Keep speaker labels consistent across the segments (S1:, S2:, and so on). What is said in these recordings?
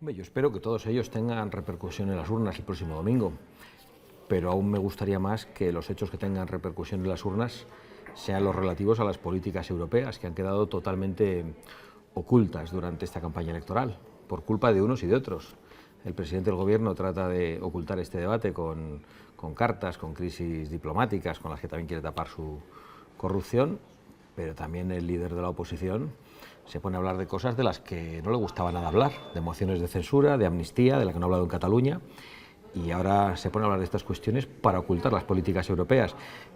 S1: Yo espero que todos ellos tengan repercusión en las urnas el próximo domingo, pero aún me gustaría más que los hechos que tengan repercusión en las urnas sean los relativos a las políticas europeas, que han quedado totalmente ocultas durante esta campaña electoral, por culpa de unos y de otros. El presidente del Gobierno trata de ocultar este debate con cartas, con crisis diplomáticas, con las que también quiere tapar su corrupción, pero también el líder de la oposición se pone a hablar de cosas de las que no le gustaba nada hablar, de mociones de censura, de amnistía, de la que no ha hablado en Cataluña, y ahora se pone a hablar de estas cuestiones para ocultar las políticas europeas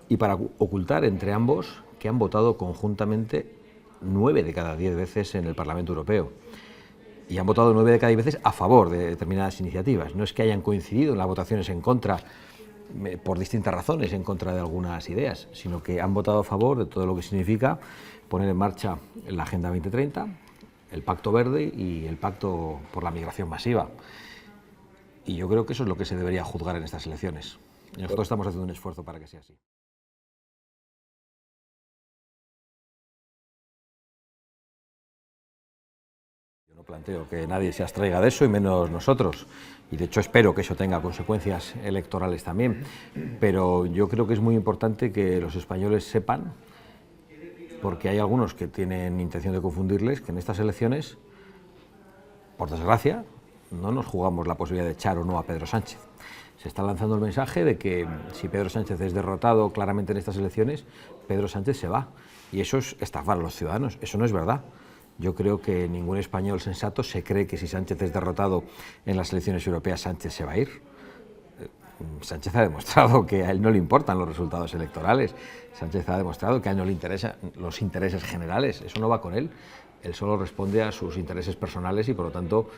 S1: y para ocultar entre ambos que han votado conjuntamente 9 de cada 10 veces en el Parlamento Europeo. Y han votado 9 de cada 10 veces a favor de determinadas iniciativas. No es que hayan coincidido en las votaciones en contra por distintas razones, en contra de algunas ideas, sino que han votado a favor de todo lo que significa poner en marcha la Agenda 2030, el Pacto Verde y el Pacto por la Migración Masiva. Y yo creo que eso es lo que se debería juzgar en estas elecciones. Y nosotros estamos haciendo un esfuerzo para que sea así. Yo no planteo que nadie se abstraiga de eso, y menos nosotros. Y de hecho espero que eso tenga consecuencias electorales también. Pero yo creo que es muy importante que los españoles sepan, porque hay algunos que tienen intención de confundirles, que en estas elecciones, por desgracia, no nos jugamos la posibilidad de echar o no a Pedro Sánchez. Se está lanzando el mensaje de que si Pedro Sánchez es derrotado claramente en estas elecciones, Pedro Sánchez se va. Y eso es estafar a los ciudadanos. Eso no es verdad. Yo creo que ningún español sensato se cree que si Sánchez es derrotado en las elecciones europeas, Sánchez se va a ir. Sánchez ha demostrado que a él no le importan los resultados electorales. Sánchez ha demostrado que a él no le interesan los intereses generales. Eso no va con él. Él solo responde a sus intereses personales y, por lo tanto,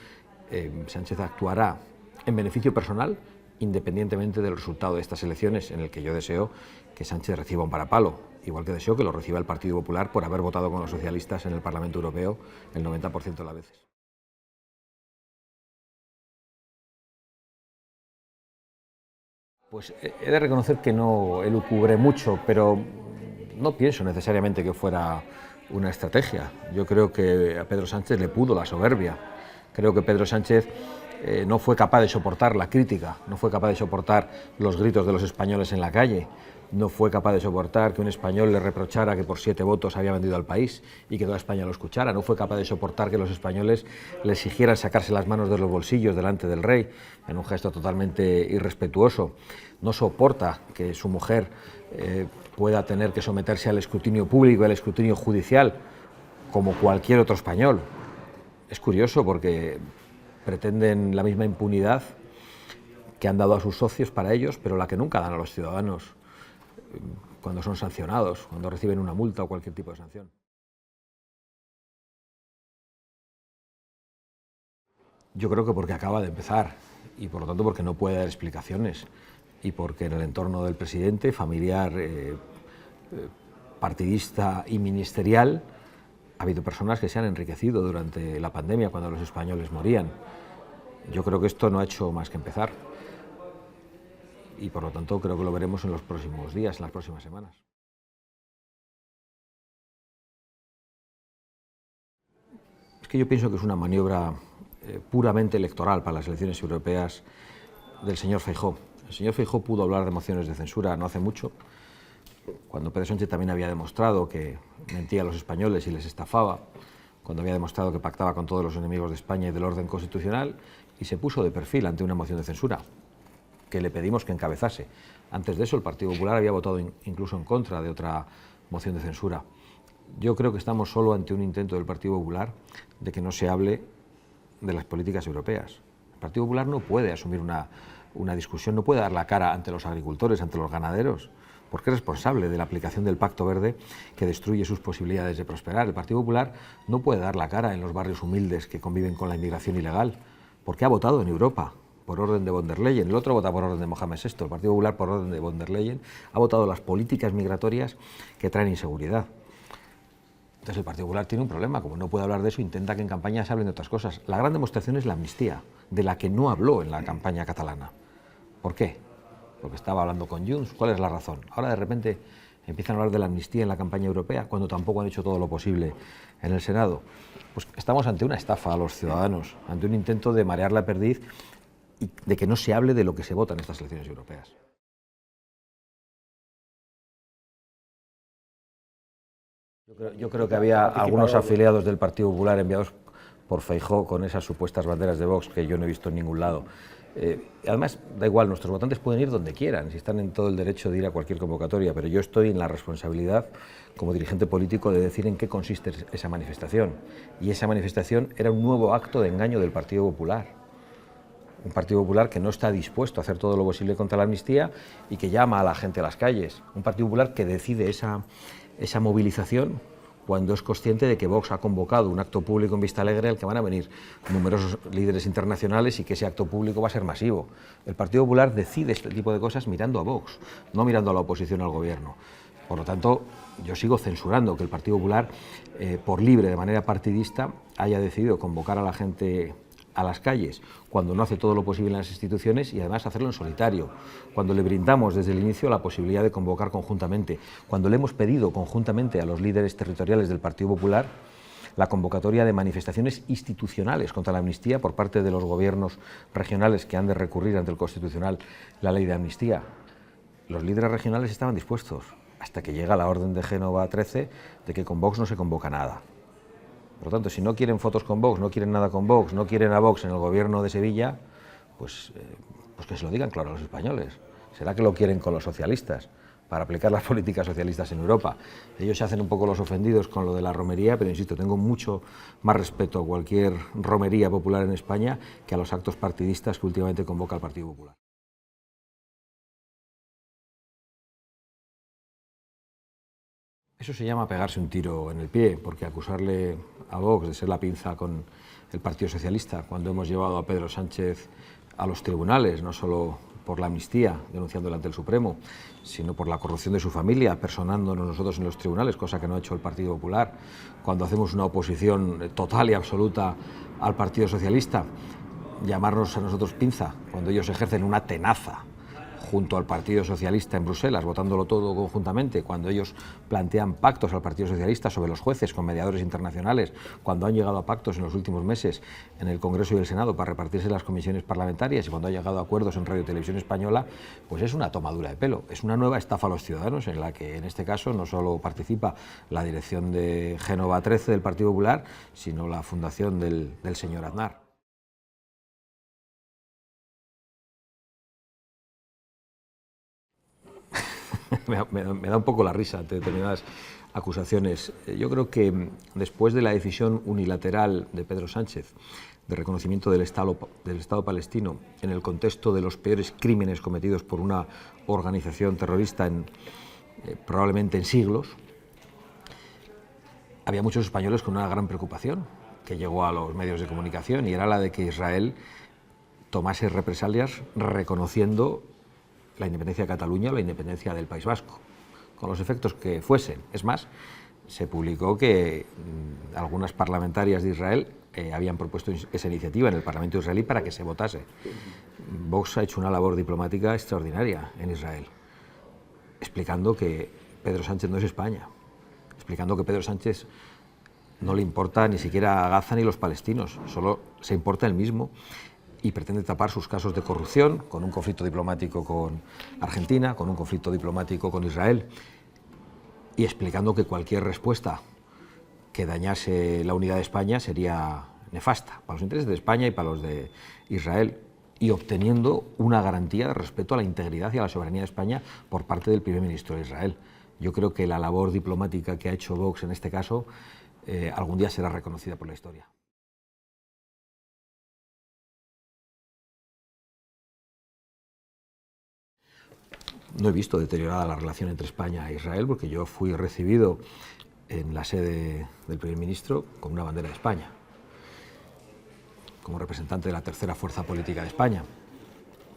S1: Sánchez actuará en beneficio personal, independientemente del resultado de estas elecciones, en el que yo deseo que Sánchez reciba un parapalo, igual que deseo que lo reciba el Partido Popular por haber votado con los socialistas en el Parlamento Europeo el 90% de las veces. Pues he de reconocer que no elucubré mucho, pero no pienso necesariamente que fuera una estrategia. Yo creo que a Pedro Sánchez le pudo la soberbia. Creo que Pedro Sánchez no fue capaz de soportar la crítica, no fue capaz de soportar los gritos de los españoles en la calle, no fue capaz de soportar que un español le reprochara que por 7 votos había vendido al país y que toda España lo escuchara, no fue capaz de soportar que los españoles le exigieran sacarse las manos de los bolsillos delante del rey, en un gesto totalmente irrespetuoso. No soporta que su mujer pueda tener que someterse al escrutinio público, al escrutinio judicial, como cualquier otro español. Es curioso porque pretenden la misma impunidad que han dado a sus socios para ellos, pero la que nunca dan a los ciudadanos cuando son sancionados, cuando reciben una multa o cualquier tipo de sanción. Yo creo que porque acaba de empezar y por lo tanto porque no puede dar explicaciones y porque en el entorno del presidente, familiar, partidista y ministerial, ha habido personas que se han enriquecido durante la pandemia cuando los españoles morían. Yo creo que esto no ha hecho más que empezar y por lo tanto creo que lo veremos en los próximos días, en las próximas semanas. Es que yo pienso que es una maniobra puramente electoral para las elecciones europeas del señor Feijóo. El señor Feijóo pudo hablar de mociones de censura no hace mucho, cuando Pedro Sánchez también había demostrado que mentía a los españoles y les estafaba, cuando había demostrado que pactaba con todos los enemigos de España y del orden constitucional, y se puso de perfil ante una moción de censura que le pedimos que encabezase. Antes de eso, el Partido Popular había votado incluso en contra de otra moción de censura. Yo creo que estamos solo ante un intento del Partido Popular de que no se hable de las políticas europeas. El Partido Popular no puede asumir una discusión, no puede dar la cara ante los agricultores, ante los ganaderos, porque es responsable de la aplicación del Pacto Verde que destruye sus posibilidades de prosperar. El Partido Popular no puede dar la cara en los barrios humildes que conviven con la inmigración ilegal, porque ha votado en Europa por orden de von der Leyen, el otro vota por orden de Mohamed VI, el Partido Popular por orden de von der Leyen, ha votado las políticas migratorias que traen inseguridad. Entonces el Partido Popular tiene un problema, como no puede hablar de eso, intenta que en campaña se hablen de otras cosas. La gran demostración es la amnistía, de la que no habló en la campaña catalana. ¿Por qué? Porque estaba hablando con Junts. ¿Cuál es la razón? Ahora de repente empiezan a hablar de la amnistía en la campaña europea, cuando tampoco han hecho todo lo posible en el Senado. Pues estamos ante una estafa a los ciudadanos, ante un intento de marear la perdiz y de que no se hable de lo que se vota en estas elecciones europeas. Yo creo que había algunos afiliados del Partido Popular enviados por Feijóo con esas supuestas banderas de Vox que yo no he visto en ningún lado. Además, da igual, nuestros votantes pueden ir donde quieran, si están en todo el derecho de ir a cualquier convocatoria, pero yo estoy en la responsabilidad, como dirigente político, de decir en qué consiste esa manifestación. Y esa manifestación era un nuevo acto de engaño del Partido Popular. Un Partido Popular que no está dispuesto a hacer todo lo posible contra la amnistía y que llama a la gente a las calles. Un Partido Popular que decide esa movilización cuando es consciente de que Vox ha convocado un acto público en Vistalegre al que van a venir numerosos líderes internacionales y que ese acto público va a ser masivo. El Partido Popular decide este tipo de cosas mirando a Vox, no mirando a la oposición al gobierno. Por lo tanto, yo sigo censurando que el Partido Popular, por libre, de manera partidista, haya decidido convocar a la gente a las calles, cuando no hace todo lo posible en las instituciones y además hacerlo en solitario, cuando le brindamos desde el inicio la posibilidad de convocar conjuntamente, cuando le hemos pedido conjuntamente a los líderes territoriales del Partido Popular la convocatoria de manifestaciones institucionales contra la amnistía por parte de los gobiernos regionales que han de recurrir ante el Constitucional la ley de amnistía. Los líderes regionales estaban dispuestos, hasta que llega la orden de Génova 13 de que con Vox no se convoca nada. Por lo tanto, si no quieren fotos con Vox, no quieren nada con Vox, no quieren a Vox en el gobierno de Sevilla, pues que se lo digan claro a los españoles. ¿Será que lo quieren con los socialistas para aplicar las políticas socialistas en Europa? Ellos se hacen un poco los ofendidos con lo de la romería, pero insisto, tengo mucho más respeto a cualquier romería popular en España que a los actos partidistas que últimamente convoca el Partido Popular. Eso se llama pegarse un tiro en el pie, porque acusarle a Vox de ser la pinza con el Partido Socialista, cuando hemos llevado a Pedro Sánchez a los tribunales, no solo por la amnistía, denunciándola ante el Supremo, sino por la corrupción de su familia, personándonos nosotros en los tribunales, cosa que no ha hecho el Partido Popular, cuando hacemos una oposición total y absoluta al Partido Socialista, llamarnos a nosotros pinza, cuando ellos ejercen una tenaza junto al Partido Socialista en Bruselas, votándolo todo conjuntamente, cuando ellos plantean pactos al Partido Socialista sobre los jueces con mediadores internacionales, cuando han llegado a pactos en los últimos meses en el Congreso y el Senado para repartirse las comisiones parlamentarias y cuando han llegado a acuerdos en Radio y Televisión Española, pues es una tomadura de pelo, es una nueva estafa a los ciudadanos en la que en este caso no solo participa la dirección de Génova 13 del Partido Popular, sino la fundación del señor Aznar. Me da un poco la risa ante determinadas acusaciones. Yo creo que después de la decisión unilateral de Pedro Sánchez de reconocimiento del Estado palestino en el contexto de los peores crímenes cometidos por una organización terrorista probablemente en siglos, había muchos españoles con una gran preocupación que llegó a los medios de comunicación y era la de que Israel tomase represalias reconociendo la independencia de Cataluña o la independencia del País Vasco, con los efectos que fuesen. Es más, se publicó que algunas parlamentarias de Israel habían propuesto esa iniciativa en el Parlamento israelí para que se votase. Vox ha hecho una labor diplomática extraordinaria en Israel, explicando que Pedro Sánchez no es España, explicando que Pedro Sánchez no le importa ni siquiera a Gaza ni los palestinos, solo se importa él mismo y pretende tapar sus casos de corrupción con un conflicto diplomático con Argentina, con un conflicto diplomático con Israel, y explicando que cualquier respuesta que dañase la unidad de España sería nefasta para los intereses de España y para los de Israel, y obteniendo una garantía de respeto a la integridad y a la soberanía de España por parte del primer ministro de Israel. Yo creo que la labor diplomática que ha hecho Vox en este caso algún día será reconocida por la historia. No he visto deteriorada la relación entre España e Israel porque yo fui recibido en la sede del primer ministro con una bandera de España, como representante de la tercera fuerza política de España.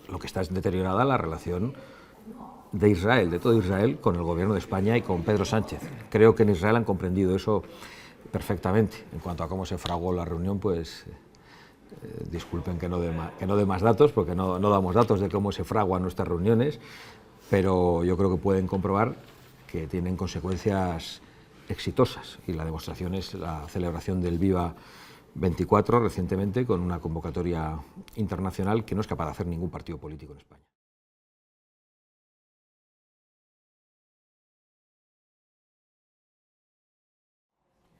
S1: Lo que está es deteriorada la relación de Israel, de todo Israel, con el gobierno de España y con Pedro Sánchez. Creo que en Israel han comprendido eso perfectamente. En cuanto a cómo se fraguó la reunión, pues disculpen que no dé más datos, porque no damos datos de cómo se fraguan nuestras reuniones, pero yo creo que pueden comprobar que tienen consecuencias exitosas, y la demostración es la celebración del Viva 24 recientemente, con una convocatoria internacional que no es capaz de hacer ningún partido político en España.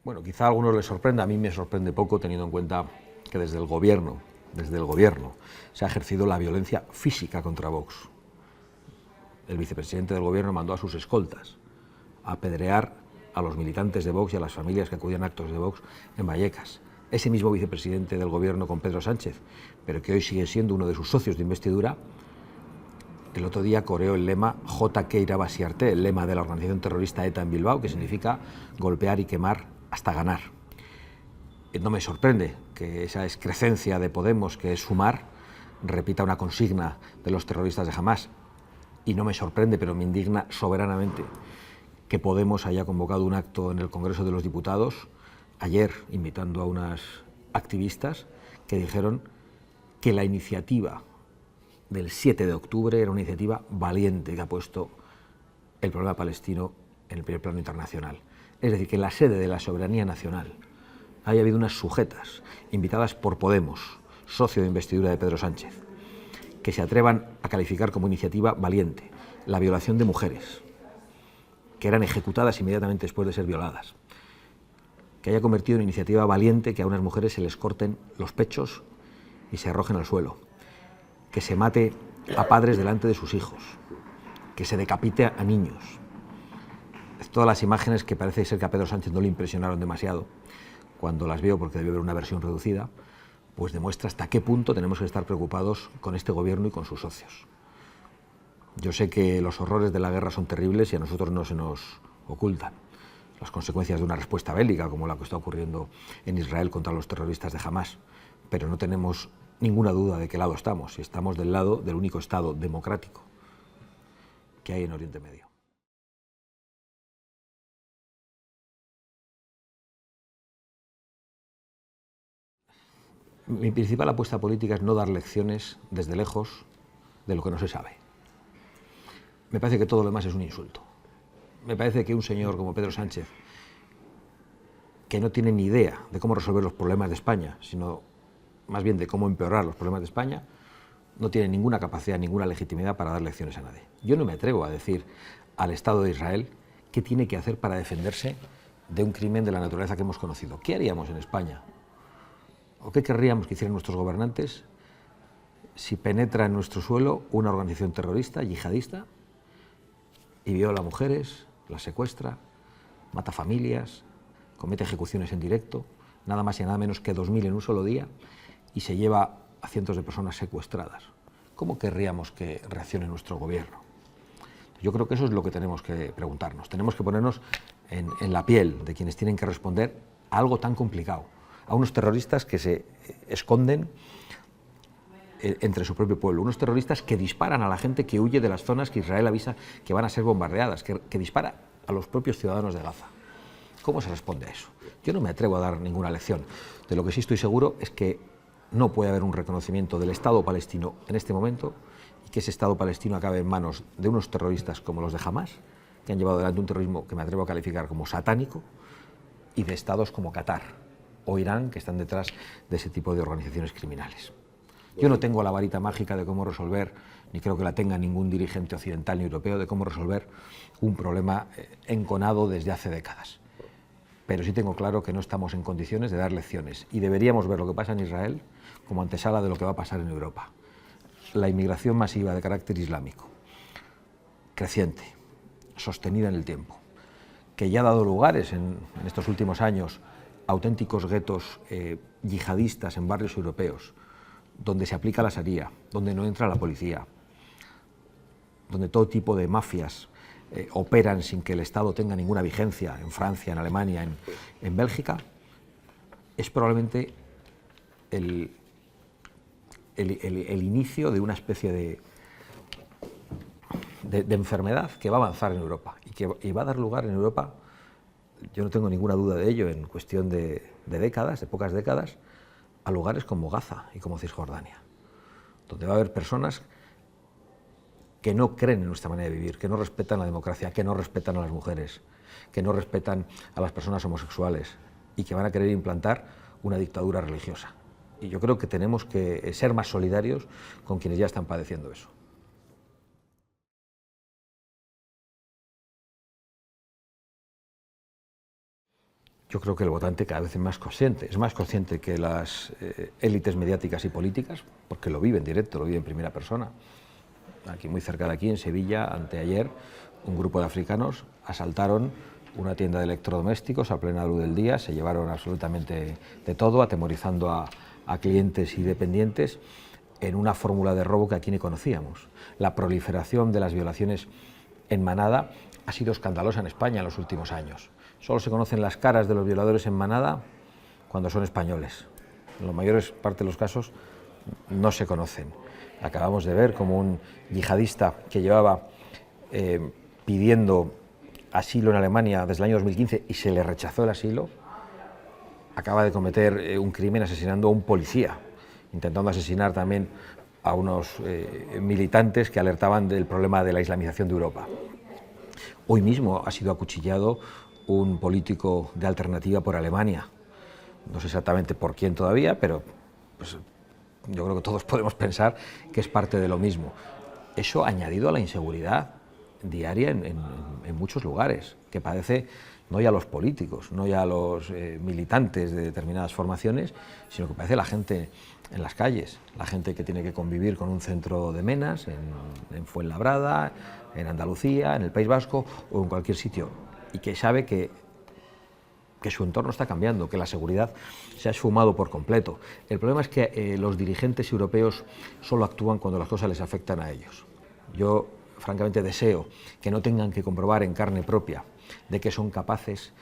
S1: Bueno, quizá a algunos les sorprenda, a mí me sorprende poco, teniendo en cuenta que desde el gobierno se ha ejercido la violencia física contra Vox. El vicepresidente del gobierno mandó a sus escoltas a apedrear a los militantes de Vox y a las familias que acudían a actos de Vox en Vallecas. Ese mismo vicepresidente del gobierno con Pedro Sánchez, pero que hoy sigue siendo uno de sus socios de investidura, el otro día coreó el lema JK Irabasiarte, el lema de la organización terrorista ETA en Bilbao, que significa golpear y quemar hasta ganar. No me sorprende que esa excrecencia de Podemos, que es sumar, repita una consigna de los terroristas de Hamás. Y no me sorprende, pero me indigna soberanamente, que Podemos haya convocado un acto en el Congreso de los Diputados ayer, invitando a unas activistas que dijeron que la iniciativa del 7 de octubre era una iniciativa valiente que ha puesto el problema palestino en el primer plano internacional. Es decir, que en la sede de la soberanía nacional haya habido unas sujetas invitadas por Podemos, socio de investidura de Pedro Sánchez, que se atrevan a calificar como iniciativa valiente la violación de mujeres, que eran ejecutadas inmediatamente después de ser violadas, que haya convertido en iniciativa valiente que a unas mujeres se les corten los pechos y se arrojen al suelo, que se mate a padres delante de sus hijos, que se decapite a niños. Todas las imágenes que parece ser que a Pedro Sánchez no le impresionaron demasiado, cuando las veo, porque debió ver una versión reducida, pues demuestra hasta qué punto tenemos que estar preocupados con este gobierno y con sus socios. Yo sé que los horrores de la guerra son terribles y a nosotros no se nos ocultan. Las consecuencias de una respuesta bélica, como la que está ocurriendo en Israel contra los terroristas de Hamás, pero no tenemos ninguna duda de qué lado estamos, y estamos del lado del único Estado democrático que hay en Oriente Medio. Mi principal apuesta política es no dar lecciones desde lejos de lo que no se sabe. Me parece que todo lo demás es un insulto. Me parece que un señor como Pedro Sánchez, que no tiene ni idea de cómo resolver los problemas de España, sino más bien de cómo empeorar los problemas de España, no tiene ninguna capacidad, ninguna legitimidad para dar lecciones a nadie. Yo no me atrevo a decir al Estado de Israel qué tiene que hacer para defenderse de un crimen de la naturaleza que hemos conocido. ¿Qué haríamos en España? ¿O qué querríamos que hicieran nuestros gobernantes si penetra en nuestro suelo una organización terrorista, yihadista, y viola a mujeres, las secuestra, mata familias, comete ejecuciones en directo, nada más y nada menos que 2.000 en un solo día, y se lleva a cientos de personas secuestradas? ¿Cómo querríamos que reaccione nuestro gobierno? Yo creo que eso es lo que tenemos que preguntarnos. Tenemos que ponernos en la piel de quienes tienen que responder a algo tan complicado, a unos terroristas que se esconden entre su propio pueblo, unos terroristas que disparan a la gente que huye de las zonas que Israel avisa que van a ser bombardeadas, que dispara a los propios ciudadanos de Gaza. ¿Cómo se responde a eso? Yo no me atrevo a dar ninguna lección. De lo que sí estoy seguro es que no puede haber un reconocimiento del Estado palestino en este momento, y que ese Estado palestino acabe en manos de unos terroristas como los de Hamás, que han llevado adelante un terrorismo que me atrevo a calificar como satánico, y de estados como Qatar o Irán, que están detrás de ese tipo de organizaciones criminales. Yo no tengo la varita mágica de cómo resolver, ni creo que la tenga ningún dirigente occidental ni europeo, de cómo resolver un problema enconado desde hace décadas. Pero sí tengo claro que no estamos en condiciones de dar lecciones, y deberíamos ver lo que pasa en Israel como antesala de lo que va a pasar en Europa. La inmigración masiva de carácter islámico, creciente, sostenida en el tiempo, que ya ha dado lugares en estos últimos años a auténticos guetos yihadistas en barrios europeos, donde se aplica la Sharia, donde no entra la policía, donde todo tipo de mafias operan sin que el Estado tenga ninguna vigencia, en Francia, en Alemania, en Bélgica, es probablemente el inicio de una especie de enfermedad que va a avanzar en Europa y va a dar lugar en Europa, yo no tengo ninguna duda de ello, en cuestión de décadas, de pocas décadas, a lugares como Gaza y como Cisjordania, donde va a haber personas que no creen en nuestra manera de vivir, que no respetan la democracia, que no respetan a las mujeres, que no respetan a las personas homosexuales y que van a querer implantar una dictadura religiosa. Y yo creo que tenemos que ser más solidarios con quienes ya están padeciendo eso. Yo creo que el votante cada vez es más consciente que las élites mediáticas y políticas, porque lo vive en directo, lo vive en primera persona. Aquí muy cerca de aquí, en Sevilla, anteayer, un grupo de africanos asaltaron una tienda de electrodomésticos a plena luz del día, se llevaron absolutamente de todo, atemorizando a clientes y dependientes en una fórmula de robo que aquí ni conocíamos. La proliferación de las violaciones en manada ha sido escandalosa en España en los últimos años. Solo se conocen las caras de los violadores en manada cuando son españoles. En la mayor parte de los casos no se conocen. Acabamos de ver como un yihadista que llevaba pidiendo asilo en Alemania desde el año 2015 y se le rechazó el asilo, acaba de cometer un crimen asesinando a un policía, intentando asesinar también a unos militantes que alertaban del problema de la islamización de Europa. Hoy mismo ha sido acuchillado un político de Alternativa por Alemania. No sé exactamente por quién todavía, pero pues, yo creo que todos podemos pensar que es parte de lo mismo. Eso añadido a la inseguridad diaria en muchos lugares, que padece no ya los políticos, no ya los militantes de determinadas formaciones, sino que padece la gente en las calles, la gente que tiene que convivir con un centro de menas en Fuenlabrada, en Andalucía, en el País Vasco o en cualquier sitio, y que sabe que su entorno está cambiando, que la seguridad se ha esfumado por completo. El problema es que los dirigentes europeos solo actúan cuando las cosas les afectan a ellos. Yo, francamente, deseo que no tengan que comprobar en carne propia de que son capaces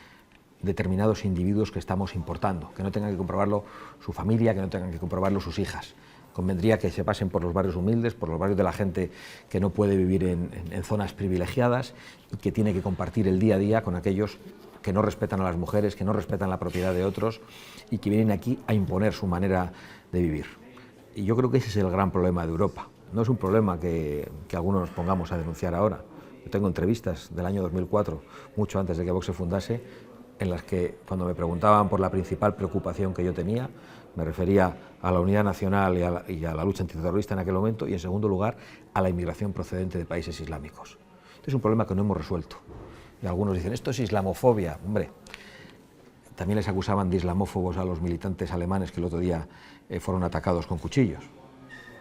S1: determinados individuos que estamos importando, que no tengan que comprobarlo su familia, que no tengan que comprobarlo sus hijas. Convendría que se pasen por los barrios humildes, por los barrios de la gente que no puede vivir en zonas privilegiadas y que tiene que compartir el día a día con aquellos que no respetan a las mujeres, que no respetan la propiedad de otros y que vienen aquí a imponer su manera de vivir. Y yo creo que ese es el gran problema de Europa. No es un problema que algunos nos pongamos a denunciar ahora. Yo tengo entrevistas del año 2004, mucho antes de que Vox se fundase, en las que cuando me preguntaban por la principal preocupación que yo tenía, me refería a la unidad nacional y a la lucha antiterrorista en aquel momento y, en segundo lugar, a la inmigración procedente de países islámicos. Este es un problema que no hemos resuelto. Y algunos dicen, esto es islamofobia. Hombre, también les acusaban de islamófobos a los militantes alemanes que el otro día fueron atacados con cuchillos.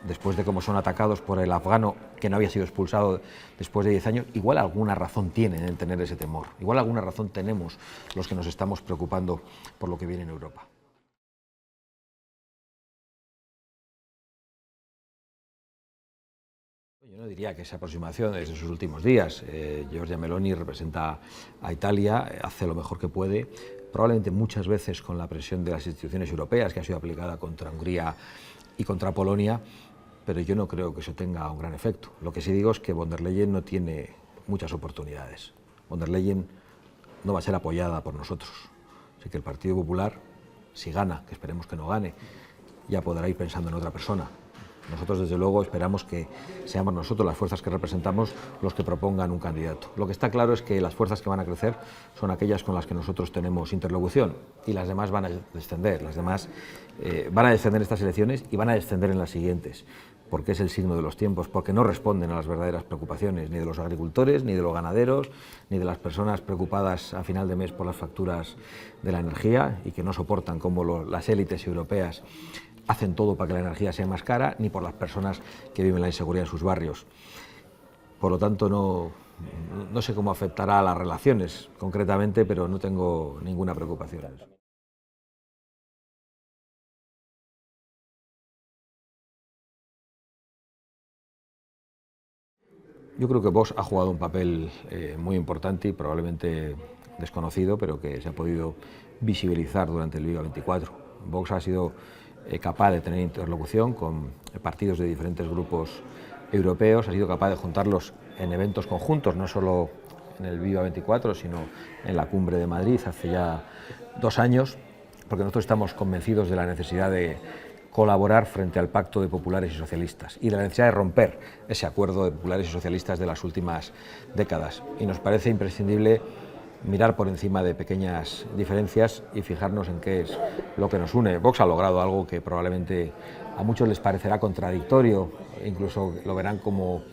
S1: Después de cómo son atacados por el afgano que no había sido expulsado después de 10 años, igual alguna razón tienen en tener ese temor. Igual alguna razón tenemos los que nos estamos preocupando por lo que viene en Europa. Yo no diría que esa aproximación es de sus últimos días. Giorgia Meloni representa a Italia, hace lo mejor que puede, probablemente muchas veces con la presión de las instituciones europeas que ha sido aplicada contra Hungría y contra Polonia, pero yo no creo que eso tenga un gran efecto. Lo que sí digo es que von der Leyen no tiene muchas oportunidades. Von der Leyen no va a ser apoyada por nosotros. Así que el Partido Popular, si gana, que esperemos que no gane, ya podrá ir pensando en otra persona. Nosotros, desde luego, esperamos que seamos nosotros, las fuerzas que representamos, los que propongan un candidato. Lo que está claro es que las fuerzas que van a crecer son aquellas con las que nosotros tenemos interlocución y las demás van a descender. Las demás van a descender en estas elecciones y van a descender en las siguientes, porque es el signo de los tiempos, porque no responden a las verdaderas preocupaciones ni de los agricultores, ni de los ganaderos, ni de las personas preocupadas a final de mes por las facturas de la energía y que no soportan cómo las élites europeas hacen todo para que la energía sea más cara, ni por las personas que viven la inseguridad en sus barrios. Por lo tanto, no sé cómo afectará a las relaciones concretamente, pero no tengo ninguna preocupación. Yo creo que Vox ha jugado un papel muy importante y probablemente desconocido, pero que se ha podido visibilizar durante el Viva 24. Vox ha sido capaz de tener interlocución con partidos de diferentes grupos europeos, ha sido capaz de juntarlos en eventos conjuntos, no solo en el Viva 24, sino en la Cumbre de Madrid hace ya 2 años, porque nosotros estamos convencidos de la necesidad de colaborar frente al pacto de populares y socialistas y de la necesidad de romper ese acuerdo de populares y socialistas de las últimas décadas. Y nos parece imprescindible mirar por encima de pequeñas diferencias y fijarnos en qué es lo que nos une. Vox ha logrado algo que probablemente a muchos les parecerá contradictorio, incluso lo verán como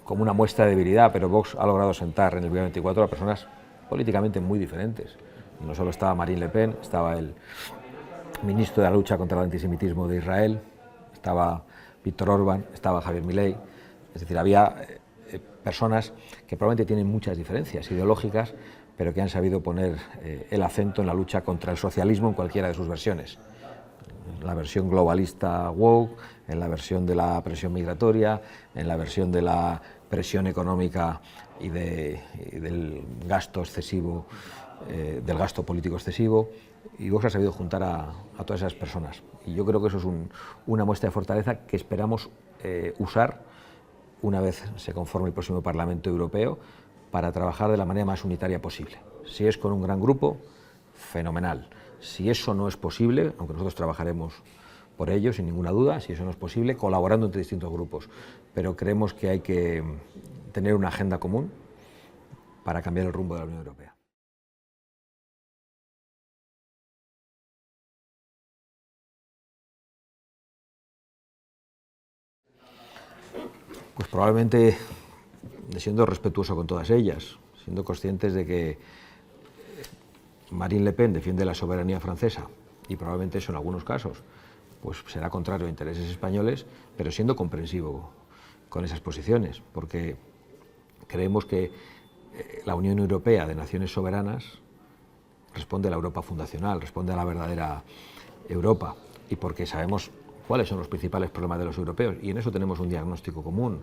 S1: una muestra de debilidad, pero Vox ha logrado sentar en el 24 a personas políticamente muy diferentes. No solo estaba Marine Le Pen, estaba el ministro de la lucha contra el antisemitismo de Israel, estaba Víctor Orbán, estaba Javier Milei, es decir, había personas que probablemente tienen muchas diferencias ideológicas, pero que han sabido poner el acento en la lucha contra el socialismo en cualquiera de sus versiones. En la versión globalista woke, en la versión de la presión migratoria, en la versión de la presión económica y del gasto excesivo, del gasto político excesivo, y Vox ha sabido juntar a todas esas personas. Y yo creo que eso es una muestra de fortaleza que esperamos usar una vez se conforme el próximo Parlamento Europeo para trabajar de la manera más unitaria posible. Si es con un gran grupo, fenomenal. Si eso no es posible, aunque nosotros trabajaremos por ello, sin ninguna duda, si eso no es posible, colaborando entre distintos grupos. Pero creemos que hay que tener una agenda común para cambiar el rumbo de la Unión Europea. Pues probablemente siendo respetuoso con todas ellas, siendo conscientes de que Marine Le Pen defiende la soberanía francesa y probablemente eso en algunos casos pues será contrario a intereses españoles, pero siendo comprensivo con esas posiciones, porque creemos que la Unión Europea de naciones soberanas responde a la Europa fundacional, responde a la verdadera Europa, y porque sabemos cuáles son los principales problemas de los europeos, y en eso tenemos un diagnóstico común,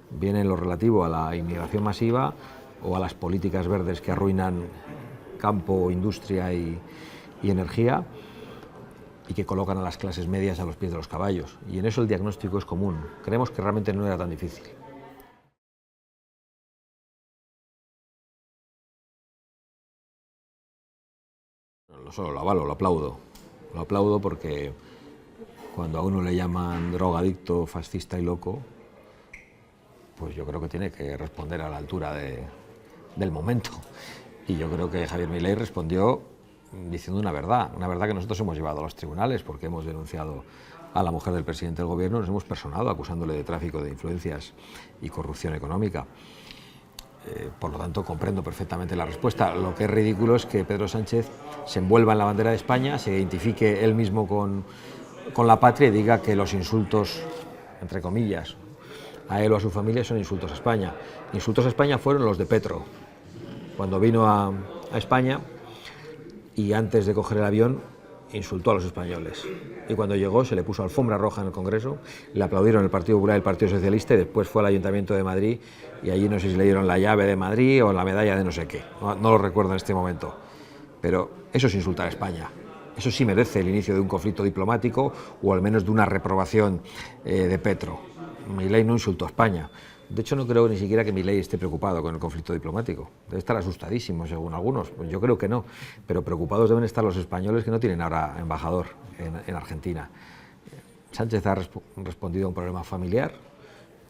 S1: bien en lo relativo a la inmigración masiva o a las políticas verdes que arruinan campo, industria y energía, y que colocan a las clases medias a los pies de los caballos. Y en eso el diagnóstico es común. Creemos que realmente no era tan difícil. No solo lo avalo, lo aplaudo. Lo aplaudo porque cuando a uno le llaman drogadicto, fascista y loco, pues yo creo que tiene que responder a la altura del momento. Y yo creo que Javier Milei respondió diciendo una verdad que nosotros hemos llevado a los tribunales porque hemos denunciado a la mujer del presidente del gobierno, nos hemos personado acusándole de tráfico de influencias y corrupción económica. Por lo tanto, comprendo perfectamente la respuesta. Lo que es ridículo es que Pedro Sánchez se envuelva en la bandera de España, se identifique él mismo con la patria y diga que los insultos, entre comillas, a él o a su familia son insultos a España. Insultos a España fueron los de Petro, cuando vino a España y antes de coger el avión insultó a los españoles. Y cuando llegó se le puso alfombra roja en el Congreso, le aplaudieron el Partido Popular y el Partido Socialista y después fue al Ayuntamiento de Madrid y allí no sé si le dieron la llave de Madrid o la medalla de no sé qué, no lo recuerdo en este momento. Pero eso es insultar a España. Eso sí merece el inicio de un conflicto diplomático o al menos de una reprobación de Petro. Milei no insultó a España. De hecho, no creo ni siquiera que Milei esté preocupado con el conflicto diplomático. Debe estar asustadísimo, según algunos. Pues yo creo que no. Pero preocupados deben estar los españoles que no tienen ahora embajador en Argentina. Sánchez ha respondido a un problema familiar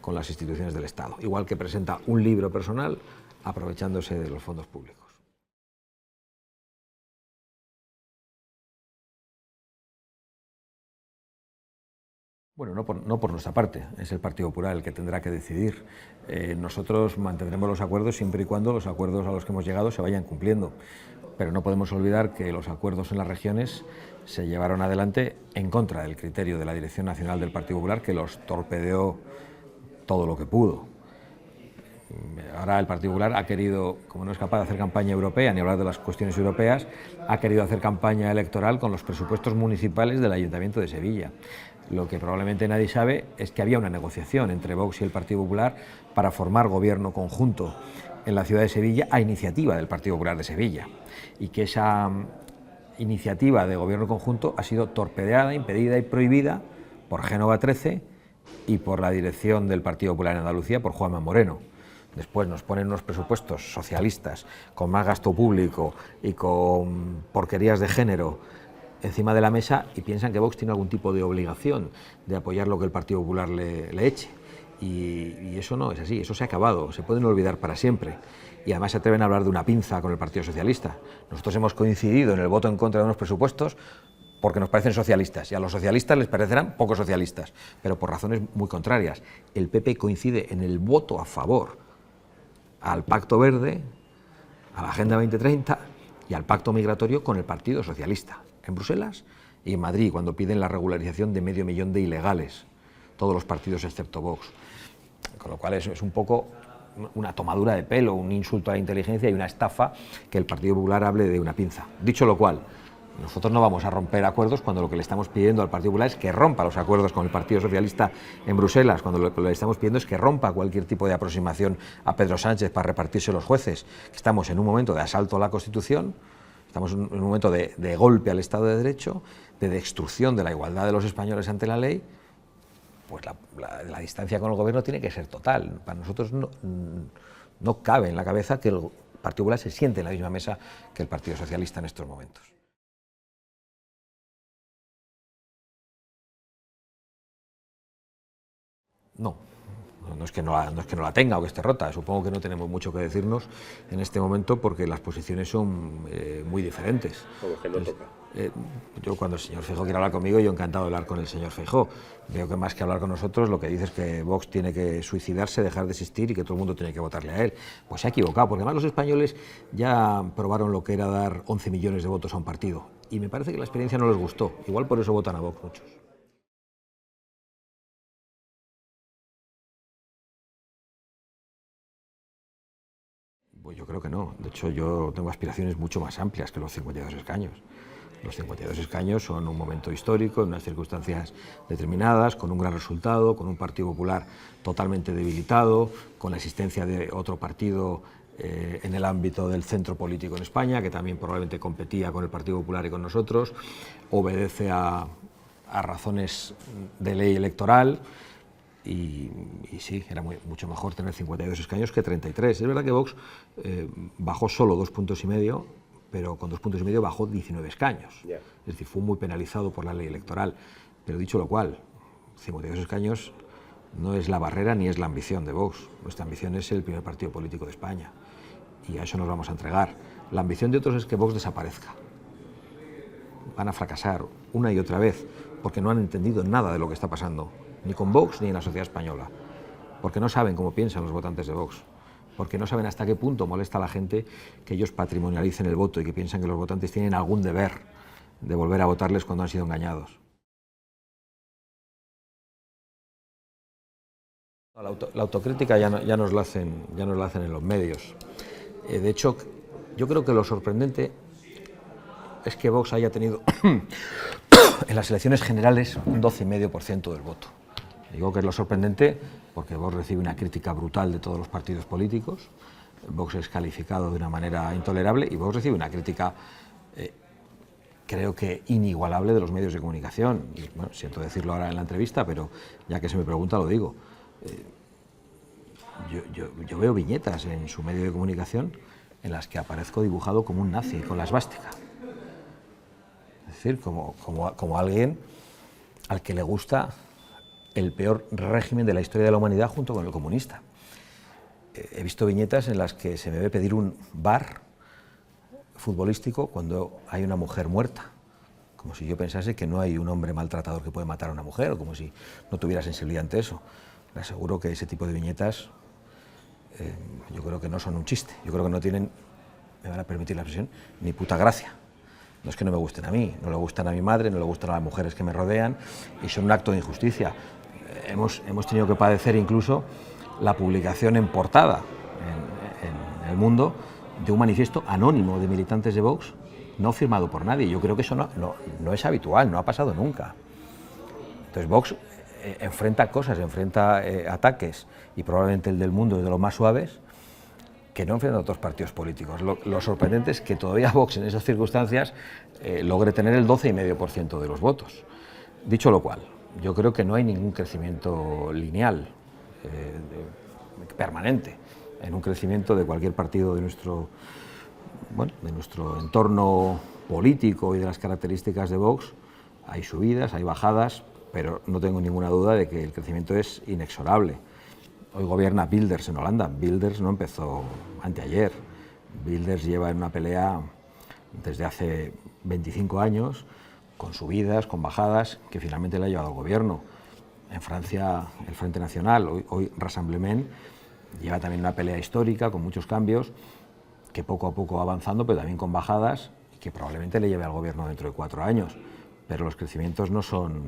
S1: con las instituciones del Estado, igual que presenta un libro personal aprovechándose de los fondos públicos. Bueno, no por nuestra parte, es el Partido Popular el que tendrá que decidir. Nosotros mantendremos los acuerdos siempre y cuando los acuerdos a los que hemos llegado se vayan cumpliendo, pero no podemos olvidar que los acuerdos en las regiones se llevaron adelante en contra del criterio de la Dirección Nacional del Partido Popular, que los torpedeó todo lo que pudo. Ahora el Partido Popular ha querido, como no es capaz de hacer campaña europea ni hablar de las cuestiones europeas, ha querido hacer campaña electoral con los presupuestos municipales del Ayuntamiento de Sevilla. Lo que probablemente nadie sabe es que había una negociación entre Vox y el Partido Popular para formar gobierno conjunto en la ciudad de Sevilla a iniciativa del Partido Popular de Sevilla, y que esa iniciativa de gobierno conjunto ha sido torpedeada, impedida y prohibida por Génova 13 y por la dirección del Partido Popular en Andalucía, por Juanma Moreno. Después nos ponen unos presupuestos socialistas con más gasto público y con porquerías de género encima de la mesa y piensan que Vox tiene algún tipo de obligación de apoyar lo que el Partido Popular le eche. Y eso no es así, eso se ha acabado, se pueden olvidar para siempre. Y además se atreven a hablar de una pinza con el Partido Socialista. Nosotros hemos coincidido en el voto en contra de unos presupuestos porque nos parecen socialistas, y a los socialistas les parecerán poco socialistas, pero por razones muy contrarias. El PP coincide en el voto a favor al Pacto Verde, a la Agenda 2030 y al Pacto Migratorio con el Partido Socialista, en Bruselas y en Madrid, cuando piden la regularización de 500.000 de ilegales, todos los partidos excepto Vox. Con lo cual es un poco una tomadura de pelo, un insulto a la inteligencia y una estafa que el Partido Popular hable de una pinza. Dicho lo cual, nosotros no vamos a romper acuerdos cuando lo que le estamos pidiendo al Partido Popular es que rompa los acuerdos con el Partido Socialista en Bruselas, cuando lo que le estamos pidiendo es que rompa cualquier tipo de aproximación a Pedro Sánchez para repartirse los jueces. Estamos en un momento de asalto a la Constitución, estamos en un momento de golpe al Estado de Derecho, de destrucción de la igualdad de los españoles ante la ley. Pues la distancia con el gobierno tiene que ser total. Para nosotros no cabe en la cabeza que el Partido Popular se siente en la misma mesa que el Partido Socialista en estos momentos. No, no es que no la tenga o que esté rota. Supongo que no tenemos mucho que decirnos en este momento porque las posiciones son muy diferentes.
S2: Como que no toca.
S1: Yo cuando el señor Feijóo quiere hablar conmigo, yo encantado de hablar con el señor Feijóo. Veo que más que hablar con nosotros, lo que dice es que Vox tiene que suicidarse, dejar de existir y que todo el mundo tiene que votarle a él. Pues se ha equivocado, porque además los españoles ya probaron lo que era dar 11 millones de votos a un partido. Y me parece que la experiencia no les gustó. Igual por eso votan a Vox muchos. Pues yo creo que no. De hecho, yo tengo aspiraciones mucho más amplias que los 52 escaños. Los 52 escaños son un momento histórico, en unas circunstancias determinadas, con un gran resultado, con un Partido Popular totalmente debilitado, con la existencia de otro partido en el ámbito del centro político en España, que también probablemente competía con el Partido Popular y con nosotros, obedece a razones de ley electoral. Y sí, era mucho mejor tener 52 escaños que 33. Es verdad que Vox bajó solo 2,5 puntos, pero con 2,5 puntos bajó 19 escaños. Es decir, fue muy penalizado por la ley electoral. Pero dicho lo cual, 52 escaños no es la barrera ni es la ambición de Vox. Nuestra ambición es el primer partido político de España. Y a eso nos vamos a entregar. La ambición de otros es que Vox desaparezca. Van a fracasar una y otra vez porque no han entendido nada de lo que está pasando, ni con Vox ni en la sociedad española, porque no saben cómo piensan los votantes de Vox, porque no saben hasta qué punto molesta a la gente que ellos patrimonialicen el voto y que piensan que los votantes tienen algún deber de volver a votarles cuando han sido engañados. La autocrítica ya nos la hacen en los medios. De hecho, yo creo que lo sorprendente es que Vox haya tenido en las elecciones generales un 12,5% del voto. Digo que es lo sorprendente porque Vox recibe una crítica brutal de todos los partidos políticos, Vox es calificado de una manera intolerable y Vox recibe una crítica, creo que inigualable, de los medios de comunicación. Y, bueno, siento decirlo ahora en la entrevista, pero ya que se me pregunta lo digo. Yo veo viñetas en su medio de comunicación en las que aparezco dibujado como un nazi, con la esvástica. Es decir, como alguien al que le gusta el peor régimen de la historia de la humanidad junto con el comunista. He visto viñetas en las que se me ve pedir un bar futbolístico cuando hay una mujer muerta, como si yo pensase que no hay un hombre maltratador que puede matar a una mujer, o como si no tuviera sensibilidad ante eso. Le aseguro que ese tipo de viñetas yo creo que no son un chiste, yo creo que no tienen, me van a permitir la expresión, ni puta gracia. No es que no me gusten a mí, no le gustan a mi madre, no le gustan a las mujeres que me rodean y son un acto de injusticia. Hemos tenido que padecer incluso la publicación en portada en El Mundo de un manifiesto anónimo de militantes de Vox no firmado por nadie. Yo creo que eso no es habitual, no ha pasado nunca. Entonces Vox enfrenta cosas, enfrenta ataques, y probablemente el del Mundo es de los más suaves, que no enfrentan otros partidos políticos. Lo sorprendente es que todavía Vox en esas circunstancias logre tener el 12,5% de los votos. Dicho lo cual, yo creo que no hay ningún crecimiento lineal, permanente, en un crecimiento de cualquier partido de nuestro entorno político y de las características de Vox, hay subidas, hay bajadas, pero no tengo ninguna duda de que el crecimiento es inexorable. Hoy gobierna Wilders en Holanda. Wilders no empezó anteayer. Wilders lleva en una pelea desde hace 25 años, con subidas, con bajadas, que finalmente le ha llevado al gobierno. En Francia, el Frente Nacional, hoy Rassemblement, lleva también una pelea histórica, con muchos cambios, que poco a poco va avanzando, pero también con bajadas, y que probablemente le lleve al gobierno dentro de 4 años. Pero los crecimientos no son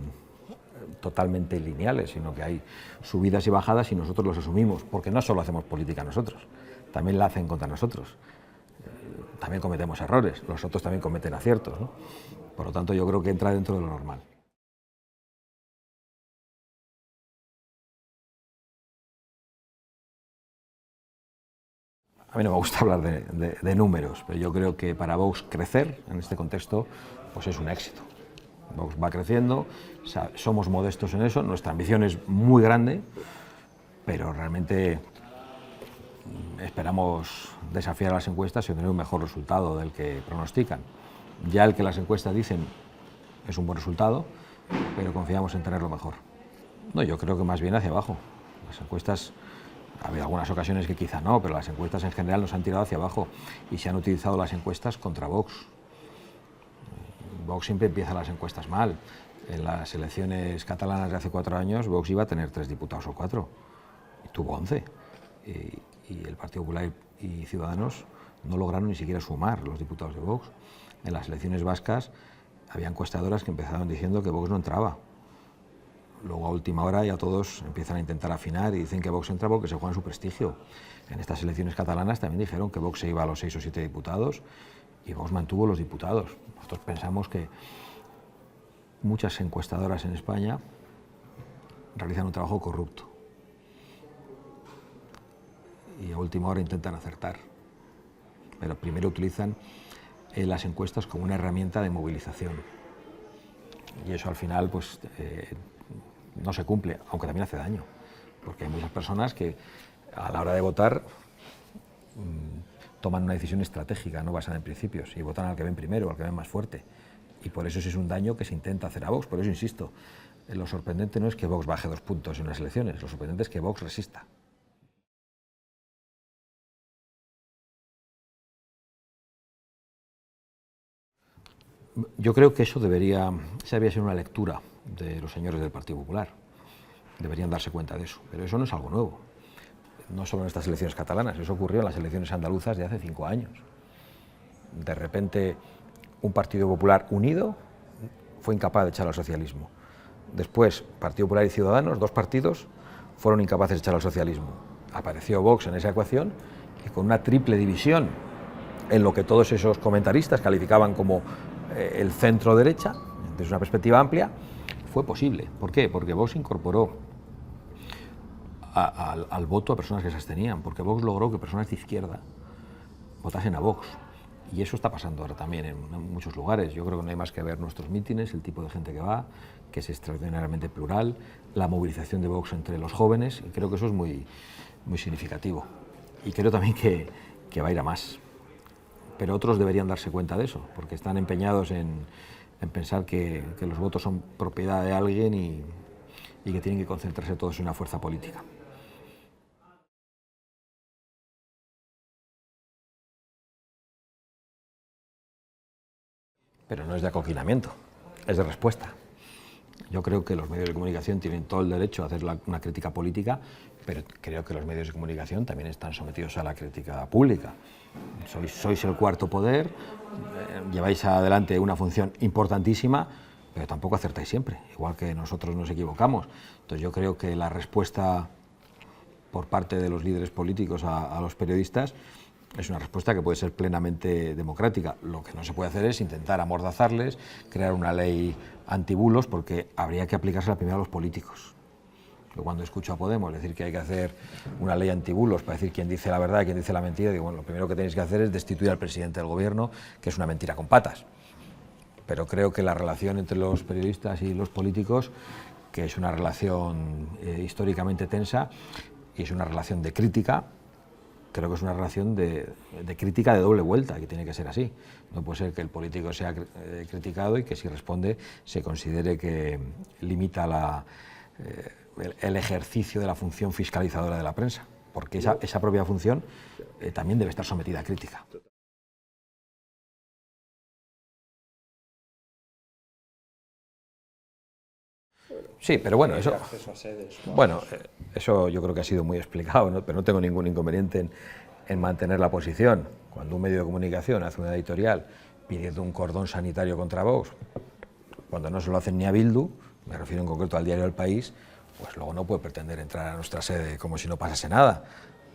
S1: totalmente lineales, sino que hay subidas y bajadas y nosotros los asumimos, porque no solo hacemos política nosotros, también la hacen contra nosotros. También cometemos errores, los otros también cometen aciertos, ¿no? Por lo tanto, yo creo que entra dentro de lo normal. A mí no me gusta hablar de números, pero yo creo que para Vox crecer en este contexto pues es un éxito. Vox va creciendo, somos modestos en eso, nuestra ambición es muy grande, pero realmente esperamos desafiar a las encuestas y obtener un mejor resultado del que pronostican. Ya el que las encuestas dicen es un buen resultado, pero confiamos en tenerlo mejor. No, yo creo que más bien hacia abajo. Las encuestas, ha habido algunas ocasiones que quizá no, pero las encuestas en general nos han tirado hacia abajo y se han utilizado las encuestas contra Vox. Vox siempre empieza las encuestas mal. En las elecciones catalanas de hace 4 años, Vox iba a tener 3 diputados o 4, y tuvo 11. Y el Partido Popular y Ciudadanos no lograron ni siquiera sumar los diputados de Vox. En las elecciones vascas había encuestadoras que empezaron diciendo que Vox no entraba. Luego a última hora ya todos empiezan a intentar afinar y dicen que Vox entra porque se juega en su prestigio. En estas elecciones catalanas también dijeron que Vox se iba a los 6 o 7 diputados y Vox mantuvo los diputados. Nosotros pensamos que muchas encuestadoras en España realizan un trabajo corrupto y a última hora intentan acertar, pero primero utilizan las encuestas como una herramienta de movilización y eso al final pues no se cumple, aunque también hace daño, porque hay muchas personas que a la hora de votar toman una decisión estratégica, no basada en principios, y votan al que ven primero, al que ven más fuerte, y por eso ese es un daño que se intenta hacer a Vox. Por eso insisto, lo sorprendente no es que Vox baje 2 puntos en unas elecciones, lo sorprendente es que Vox resista. Yo creo que esa debería ser una lectura de los señores del Partido Popular. Deberían darse cuenta de eso, pero eso no es algo nuevo. No solo en estas elecciones catalanas, eso ocurrió en las elecciones andaluzas de hace 5 años. De repente, un Partido Popular unido fue incapaz de echar al socialismo. Después, Partido Popular y Ciudadanos, 2 partidos, fueron incapaces de echar al socialismo. Apareció Vox en esa ecuación y con una triple división en lo que todos esos comentaristas calificaban como el centro derecha, desde una perspectiva amplia, fue posible. ¿Por qué? Porque Vox incorporó al voto a personas que se abstenían, porque Vox logró que personas de izquierda votasen a Vox. Y eso está pasando ahora también en muchos lugares. Yo creo que no hay más que ver nuestros mítines, el tipo de gente que va, que es extraordinariamente plural, la movilización de Vox entre los jóvenes, y creo que eso es muy, muy significativo. Y creo también que va a ir a más. Pero otros deberían darse cuenta de eso, porque están empeñados en pensar que los votos son propiedad de alguien y que tienen que concentrarse todos en una fuerza política. Pero no es de acoquinamiento, es de respuesta. Yo creo que los medios de comunicación tienen todo el derecho a hacer una crítica política, pero creo que los medios de comunicación también están sometidos a la crítica pública. Sois el cuarto poder, lleváis adelante una función importantísima, pero tampoco acertáis siempre, igual que nosotros nos equivocamos. Entonces yo creo que la respuesta por parte de los líderes políticos a los periodistas es una respuesta que puede ser plenamente democrática. Lo que no se puede hacer es intentar amordazarles, crear una ley antibulos, porque habría que aplicársela primero a los políticos. Yo cuando escucho a Podemos decir que hay que hacer una ley antibulos para decir quién dice la verdad y quién dice la mentira, digo, bueno, lo primero que tenéis que hacer es destituir al presidente del gobierno, que es una mentira con patas. Pero creo que la relación entre los periodistas y los políticos, que es una relación históricamente tensa, y es una relación de crítica, creo que es una relación de crítica de doble vuelta, que tiene que ser así. No puede ser que el político sea criticado y que si responde se considere que limita el ejercicio de la función fiscalizadora de la prensa, porque esa propia función también debe estar sometida a crítica. Sí, pero bueno, eso yo creo que ha sido muy explicado, ¿no? Pero no tengo ningún inconveniente en mantener la posición. Cuando un medio de comunicación hace una editorial pidiendo un cordón sanitario contra Vox, cuando no se lo hacen ni a Bildu, me refiero en concreto al diario El País, pues luego no puede pretender entrar a nuestra sede como si no pasase nada,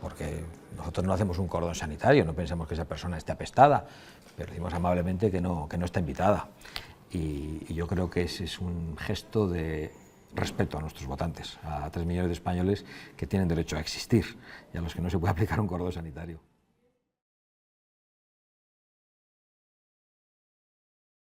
S1: porque nosotros no hacemos un cordón sanitario, no pensamos que esa persona esté apestada, pero decimos amablemente que no está invitada. Y yo creo que ese es un gesto de respeto a nuestros votantes, a 3 millones de españoles que tienen derecho a existir y a los que no se puede aplicar un cordón sanitario.